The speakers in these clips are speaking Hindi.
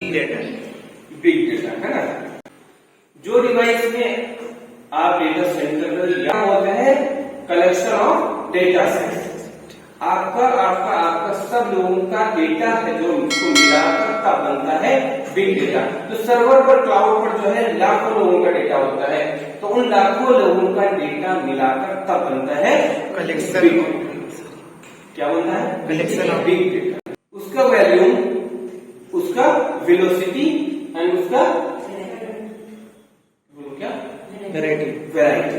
बिग डेटा है ना। जो डिवाइस में आप डेटा सेंड कर रहे हो यह होता है कलेक्शन ऑफ डेटा सेट। आपका सब लोगों का डेटा है जो उसको मिलाकर तब बनता है बिग डेटा। तो सर्वर पर क्लाउड पर जो है लाखों लोगों का डेटा होता है, तो उन लाखों लोगों का डेटा मिलाकर तब बनता है कलेक्शन। क्या बनता है? Collection of big data. उसका वैल्यूम, उसका वेलोसिटी एंड उसका क्या वैरायटी।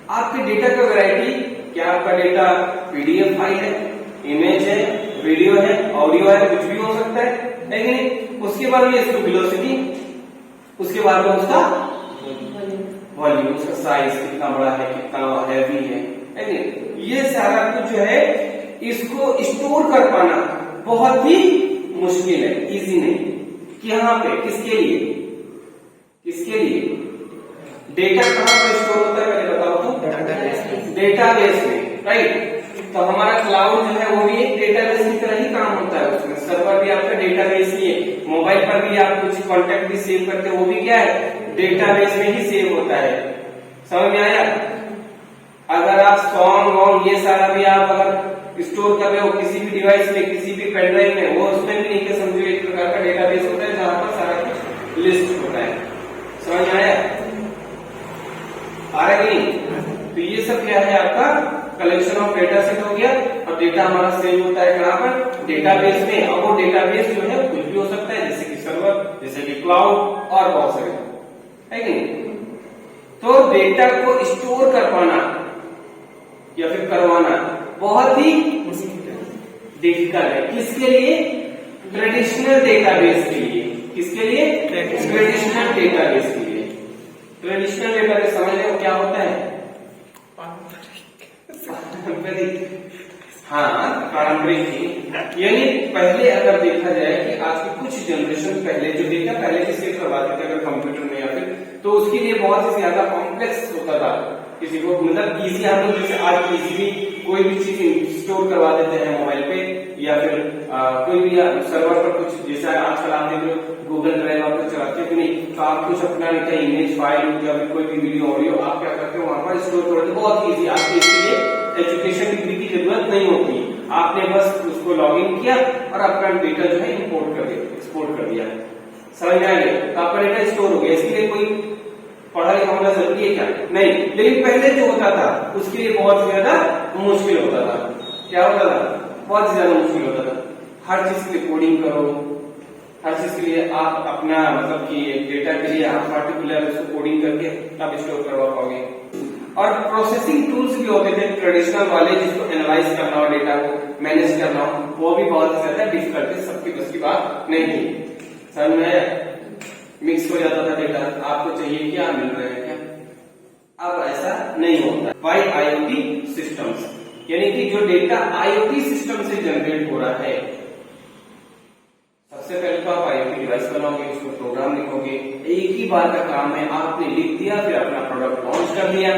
आपके डेटा का वैरायटी, क्या आपका डेटा पीडीएफ फाइल है, इमेज है, वीडियो है, ऑडियो है, कुछ भी हो सकता है कि नहीं। उसके बाद में इसकी वेलोसिटी, उसके बाद में उसका वॉल्यूम, उसका साइज कितना बड़ा है, कितना हैवी है कि नहीं। ये सारा कुछ जो है इसको स्टोर कर पाना बहुत ही मुश्किल है, इजी नहीं। कि यहाँ पे किसके लिए डेटा कहाँ पर स्टोर होता है पहले बताओ तो? डेटाबेस में, राइट। तो हमारा क्लाउड जो है वो भी एक डेटाबेस की तरह ही काम होता है। उसमें सर्वर भी आपका डेटाबेस ही है। मोबाइल पर भी आप कुछ कॉन्टेक्ट भी सेव करते हो, वो भी क्या है? डेटाबेस में ही सेव होता है। समझ में आया? अगर आप सॉन्ग वॉन्ग ये सारा भी आप अगर स्टोर कर रहे हो किसी भी डिवाइस में, किसी भी पेन ड्राइव में, वो उसमें भी नहीं, समझो एक प्रकार का डेटाबेस होता है जहां पर सारा कुछ लिस्ट होता है। समझ में आया? आ रहा है नहीं? तो ये सब क्या है? आपका कलेक्शन ऑफ डेटा सेट हो गया। और डेटा हमारा सेव होता है कहां पर? डेटाबेस में। और वो डेटाबेस जो है कुछ भी हो सकता है, जैसे कि सर्वर, जैसे कि क्लाउड और बहुत सारे, है कि नहीं। तो डेटा को स्टोर कर पाना या फिर करवाना बहुत ही डिफिकल्ट है। किसके लिए? ट्रेडिशनल डेटाबेस के लिए। किसके लिए? ट्रेडिशनल डेटाबेस के लिए। ट्रेडिशनल डेटाबेस समझ रहे हो क्या होता है? हाँ, पारंपरिक। यानी पहले अगर देखा जाए कि आज की कुछ जनरेशन पहले जो डेटा पहले किसी करवाते थे अगर कंप्यूटर में या फिर, तो उसके लिए बहुत ही ज्यादा कॉम्प्लेक्स होता था। किसी को मतलब इजी, हम लोग जैसे आज इजीली कोई भी चीज स्टोर करवा देते हैं मोबाइल पे, या फिर कोई भी सर्वर पर कुछ, जैसे आजकल आप देख लो गूगल ड्राइव आप चलाते हो नहीं, तो आप कुछ अपना इमेज फाइल या फिर कोई भी वीडियो ऑडियो आप क्या करते हो वहां पर स्टोर करते हो। बहुत ईजी, आपके इसके लिए एजुकेशन डिग्री की जरूरत नहीं होती। आपने बस उसको लॉग इन किया और अपना डेटा जो है इंपोर्ट कर दिया, एक्सपोर्ट कर दिया। समझ में आ गया? तो आपका डेटा स्टोर हो गया। इसके लिए कोई पढ़ा लिखा होना जरूरी है क्या? नहीं। लेकिन पहले जो होता था उसके लिए बहुत ज्यादा मुश्किल होता था। क्या होता था? बहुत ज्यादा मुश्किल होता था। हर चीज के लिए कोडिंग करो, हर चीज के लिए आप अपना मतलब कि डेटा के लिए आप पार्टिकुलर उसको कोडिंग करके आप स्टोर करवा पाओगे। और प्रोसेसिंग टूल्स भी होते थे ट्रेडिशनल वाले, जिसको एनालाइज करना हो, डेटा को मैनेज करना हो, वो भी बहुत ज्यादा डिफिकल्ट है, सबकी बस की बात नहीं थी। समझ में मिक्स हो जाता था डेटा, आपको चाहिए क्या, मिल रहा है क्या? अब ऐसा नहीं होता। बाय आईओटी सिस्टम्स, यानी कि जो डेटा आईओटी सिस्टम से जनरेट हो रहा है, सबसे पहले तो आप आईओटी डिवाइस बनाओगे, उसको प्रोग्राम लिखोगे, एक ही बार का काम है, आपने लिख दिया, फिर अपना प्रोडक्ट लॉन्च कर दिया।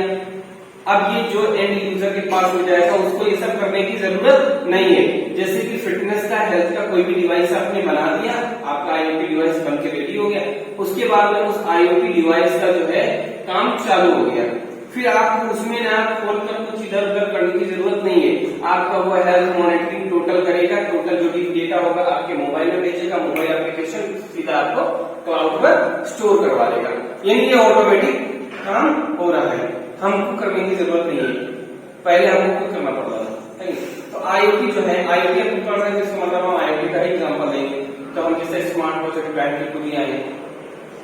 अब ये जो एंड यूजर के पास हो जाएगा उसको ये सब करने की जरूरत नहीं है। जैसे कि फिटनेस का, हेल्थ का कोई भी डिवाइस आपने बना दिया, आपका आईओटी डिवाइस बन के रेडी हो गया, उसके बाद में उस आईओटी डिवाइस का जो है काम चालू हो गया। फिर आप उसमें ना खोलकर कुछ इधर उधर करने की जरूरत नहीं है। आपका वो हेल्थ मॉनिटरिंग टोटल करेगा, टोटल जो भी डेटा होगा आपके मोबाइल में भेजेगा, मोबाइल एप्लीकेशन सीधा आपको क्लाउड पर स्टोर करवा देगा। यानी ये ऑटोमेटिक काम हो रहा है, हमको करने की जरूरत नहीं है, पहले हमको करना पड़ता था। तो आईओटी जो है, आईओटी मतलब हम आईओटी का ही एग्जाम्पल देंगे। तो हम जैसे स्मार्ट वॉच और बैटरी को दिया है,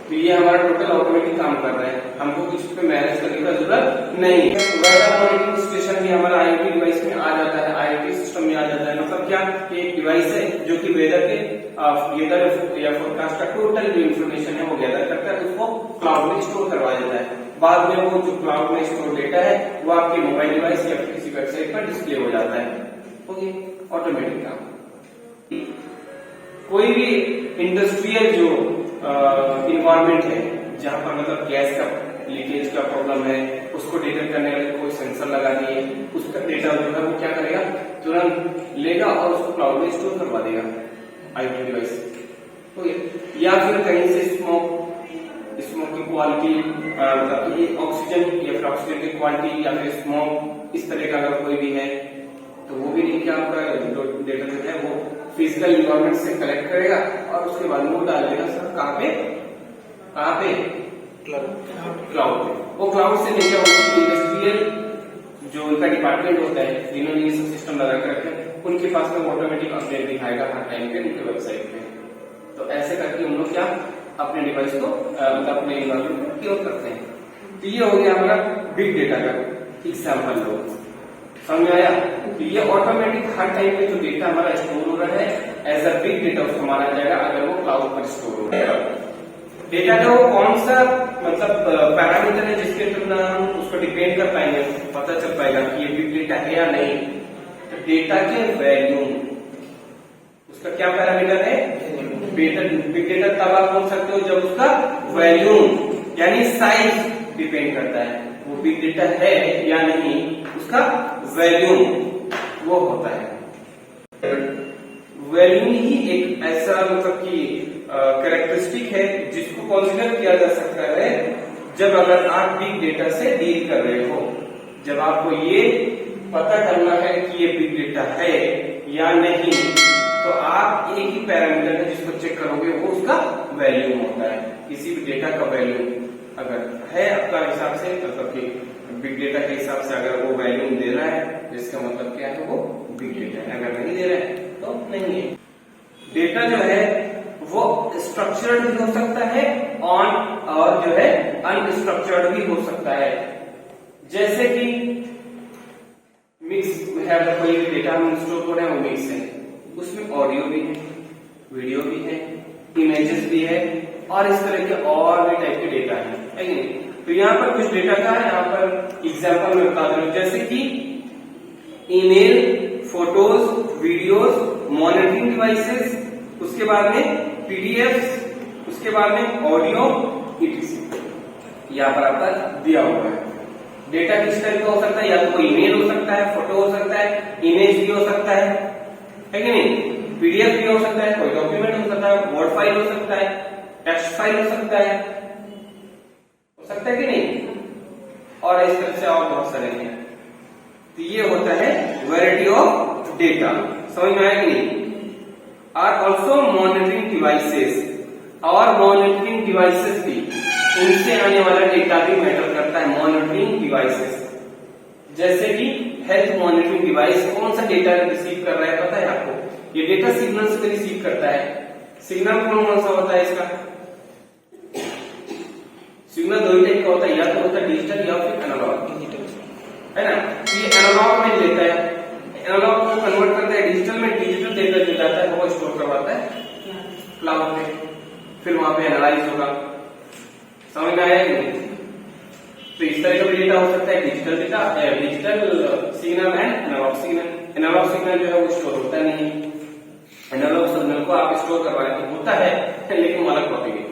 तो ये हमारा टोटल ऑटोमेटिक काम कर रहा है, हमको कुछ पे मैनेज करने का जरूरत नहीं है। वेदर मॉनिटरिंग स्टेशन भी हमारा आईओटी डिवाइस में आ जाता है, आईओटी सिस्टम में आ जाता है। मतलब क्या, एक डिवाइस है जो कि वेदर के वेदर या फोरकास्ट का टोटल जो इन्फॉर्मेशन है वो गैदर करता है, उसको क्लाउड में स्टोर करवा देता है। बाद में वो जो क्लाउड में स्टोर डेटा है वो आपके मोबाइल डिवाइस या फिर किसी वेबसाइट पर डिस्प्ले हो जाता है। ओके, ऑटोमेटिक काम। कोई भी इंडस्ट्रियल जो इन्वायरमेंट है जहां पर मतलब गैस का लीकेज का प्रॉब्लम है, उसको डिटेक्ट करने के लिए कोई सेंसर लगा दिए, उसका डेटा जो है वो क्या करेगा, तुरंत लेगा और उसको क्लाउड में स्टोर करवा देगा आईओटी डिवाइस। तो या फिर कहीं से स्मोक की क्वालिटी, मतलब ये ऑक्सीजन या फिर ऑक्सीजन की क्वालिटी या फिर स्मोक इस तरह का अगर कोई भी है तो वो भी नहीं, कि आपका जो डेटा जो है वो फिजिकल इन्वायरमेंट से कलेक्ट करेगा और उसके बाद वो डाल देगा सर कहाँ पे क्लाउड पे। वो क्लाउड से लेकर इंडस्ट्रियल जो उनका डिपार्टमेंट होता है जिन्होंने ये सब सिस्टम लगा कर रखे उनके पास में ऑटोमेटिक अपडेट दिखाएगा हर टाइम पे उनके वेबसाइट पे। तो ऐसे करके हम लोग क्या अपने डिवाइस को मतलब अपने इन्वायरमेंट को क्योर करते हैं। तो ये हो गया हमारा बिग डेटा का एग्जाम्पल। लोग समझ में आया? तो ये ऑटोमेटिक हर टाइम पे जो डेटा हमारा स्टोर हो रहा है एज अ बिग डेटा उसको माना जाएगा अगर वो क्लाउड पर स्टोर हो रहा है। डेटा का वो कौन सा मतलब पैरामीटर है जिसके थ्रू हम उसको डिपेंड कर पाएंगे, पता चल पाएगा कि ये बिग डेटा है या नहीं। तो डेटा के वैल्यूम उसका क्या पैरामीटर है? बिग डेटा तब आप बोल सकते हो जब उसका वैल्यूम यानी साइज डिपेंड करता है वो बिग डेटा है या नहीं, उसका वैल्यूम वो होता है। वैल्यूम ही एक ऐसा मतलब कि कैरेक्टरिस्टिक है जिसको कंसीडर किया जा सकता है जब अगर आप बिग डेटा से डील कर रहे हो। जब आपको ये पता करना है कि ये बिग डेटा है या नहीं तो आप एक ही पैरामीटर है जिसको चेक करोगे वो उसका वैल्यूम होता है। किसी भी डेटा का वैल्यूम अगर है आपका हिसाब से मतलब कि बिग डेटा के हिसाब से अगर वो वैल्यूम दे रहा है जिसका मतलब क्या है वो बिग डेटा है, अगर नहीं दे रहा है तो नहीं है। डेटा जो है वो स्ट्रक्चर्ड भी हो सकता है और जो है अनस्ट्रक्चर्ड भी हो सकता है। जैसे कि मिक्स है, कोई डेटा हम स्टोर कर रहे हैं वो मिक्स है, उसमें ऑडियो भी है, वीडियो भी है, इमेजेस भी है और इस तरह के और भी टाइप के डेटा है कि नहीं। तो यहाँ पर कुछ डेटा का यहाँ पर एग्जाम्पल में बता दे, जैसे कि email, photos, videos, monitoring devices, उसके बाद में पीडीएफ, उसके बाद में ऑडियो ईटीसी यहाँ पर आपका दिया हुआ है। डेटा किस टाइप का हो सकता है? या तो कोई ईमेल हो सकता है, फोटो हो सकता है, इमेज भी हो सकता है कि नहीं, पीडीएफ भी हो सकता है, कोई डॉक्यूमेंट हो सकता है, वर्ड फाइल हो सकता है, टेक्स्ट फाइल हो सकता है कि नहीं, और इस तरह से और बहुत सारे हैं। तो ये होता है वैरायटी ऑफ डेटा। समझ में आया कि नहीं? आर ऑल्सो मॉनिटरिंग डिवाइसेस, और मॉनिटरिंग डिवाइसेस भी उनसे आने वाला डेटा भी मैटर करता है। मॉनिटरिंग डिवाइसेस जैसे कि हेल्थ मॉनिटरिंग डिवाइस कौन सा डेटा रिसीव कर रहा है पता है आपको? ये डेटा सिग्नल से रिसीव करता है। सिग्नल कौन सा होता है? इसका सिग्नल दो टाइप का होता है, या तो होता है डिजिटल या फिर एनालॉग, है ना। ये एनालॉग में लेता है, एनालॉग को कन्वर्ट करता है डिजिटल में, डिजिटल डेटा जो जाता है वो स्टोर करवाता है क्लाउड में, फिर वहां पे एनालाइज होगा। समझ में आया कि नहीं? तो इस तरह का भी डेटा हो सकता है, digital data, digital signal and analog signal. Analog signal जो है वो स्टोर होता नहीं, एनालॉग सिग्नल को आप स्टोर करवाने तो होता है लेकिन अलग टॉपिक है।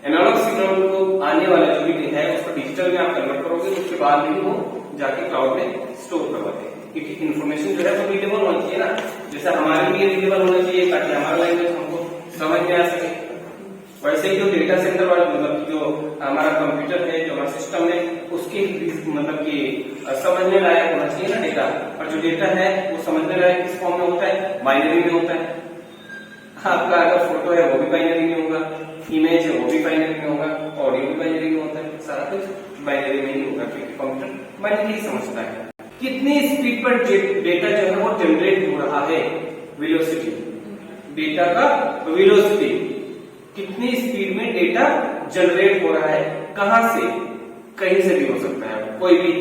एनालॉग सिग्नल को आने वाला जो भी है उसको डिजिटल में आप कन्वर्ट करोगे, उसके बाद भी वो जाके क्लाउड में स्टोर करवाते हैं। क्योंकि इन्फॉर्मेशन जो है वो रीडेबल होना चाहिए ना, जैसे हमारे लिए रीडेबल होना चाहिए ताकि हमारा लैंग्वेज हमको समझ में आ सके। वैसे ही जो डेटा सेंटर वाला मतलब जो हमारा कंप्यूटर है, जो हमारा सिस्टम है, उसकी मतलब कि समझने लायक होना चाहिए ना डेटा। और जो डेटा है वो समझने लायक किस फॉर्म में होता है? बाइनरी में होता है। आपका अगर फोटो है वो भी बाइनरी में होगा, इमेज है वो भी बाइनरी में होगा, ऑडियो भी बाइनरी में होता है, सारा कुछ बाइनरी में ही होगा क्योंकि कंप्यूटर बाइनरी ही समझता है। कितनी स्पीड पर डेटा जो है वो जनरेट हो रहा है? वेलोसिटी, डेटा का वेलोसिटी, कितनी स्पीड में डेटा जनरेट हो रहा है, कहां से? कहीं से भी हो सकता है, कोई भी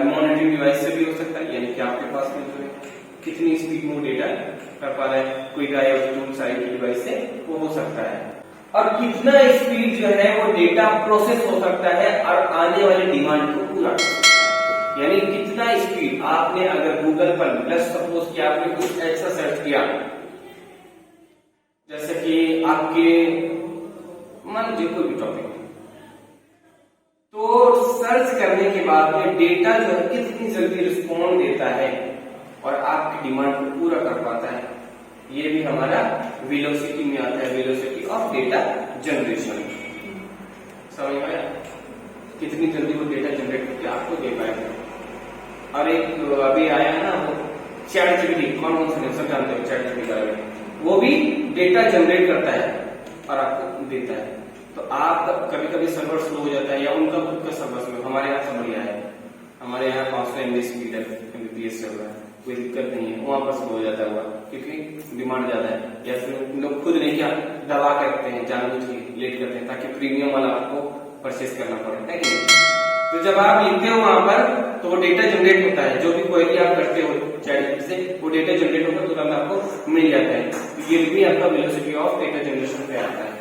मॉनिटरिंग डिवाइस से भी हो सकता है, यानी कि आपके पास में जो है कितनी स्पीड में डेटा कर पा रहा है, कोई साइड डिवाइस से वो हो सकता है। और कितना स्पीड जो है वो डेटा प्रोसेस हो सकता है और आने वाले डिमांड को पूरा कर सकता है। यानी कितना स्पीड आपने अगर गूगल पर लेट्स सपोज कि आपने कुछ ऐसा सर्च किया, जैसे कि आपके मान लीजिए कोई भी टॉपिक, तो सर्च करने के बाद में डेटा जो है कितनी जल्दी रिस्पॉन्ड देता है और आपकी डिमांड को पूरा कर पाता है। ये भी हमारा वेलोसिटी में आता है, वेलोसिटी ऑफ डेटा जनरेशन। समझ में आया कितनी जल्दी वो डेटा जनरेट करके आपको दे पाएगा। और एक अभी आया है ना वो चैट जीपीटी, कौन सब जानते हो चैट जीपीटी के बारे में, वो भी डेटा जनरेट करता है और आपको देता है। तो आप कभी कभी सर्वर स्लो हो जाता है या उनका खुद का सर्वर स्लो, हमारे यहाँ सब बढ़िया है, हमारे यहाँ 500 MB स्पीड MBPS चल रहा है, कोई दिक्कत नहीं है, वहां पर स्लो हो जाता हुआ क्योंकि डिमांड ज्यादा है, या फिर लोग खुद नहीं क्या दबा के रखते हैं, जानबूझ के लेट करते हैं ताकि प्रीमियम वाला आपको परचेस करना पड़े, है कि नहीं। तो जब आप लिखते हो वहां पर तो वो डेटा जनरेट होता है, जो भी क्वेरी आप करते हो चैट से वो डेटा जनरेट होकर तुरंत आपको मिल जाता है। तो ये भी आपका वेलोसिटी ऑफ डेटा जनरेशन पे आता है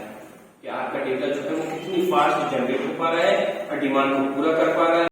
कि आपका डेटा जो है वो कितनी फास्ट जनरेट हो पा रहा है और डिमांड को पूरा कर पा रहा है।